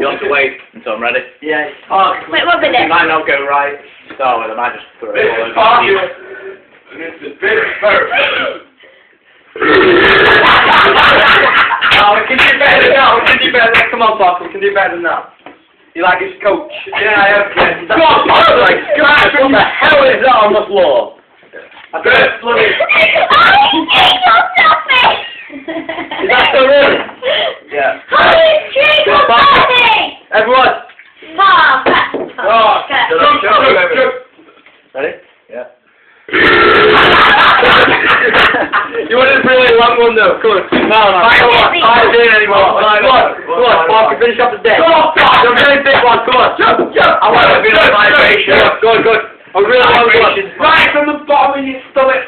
You'll have to wait until I'm ready. Yeah. Oh, Wait, what minute? It might not go right to start with, I might just throw it all over. And it's the bit first. Oh, we can do better than that. We can do better than that. Come on, Bob. We can do better than that. You like his coach? Yeah, I have. Go on, Bob. Like, what the hell is that on the floor? I bet it's bloody. Is that still real? Yeah. Hollie's treakle toffe! Everyone. Toffe. Oh, Jump. ready? Yeah. You wanted a really long one though. Come on. No. I don't need anymore. Come on, Bob. Finish up the day. Come on, Bob. A really big one. Come on. Jump. I want to be on vibration. Good. A really long one. Right from the bottom of your stomach.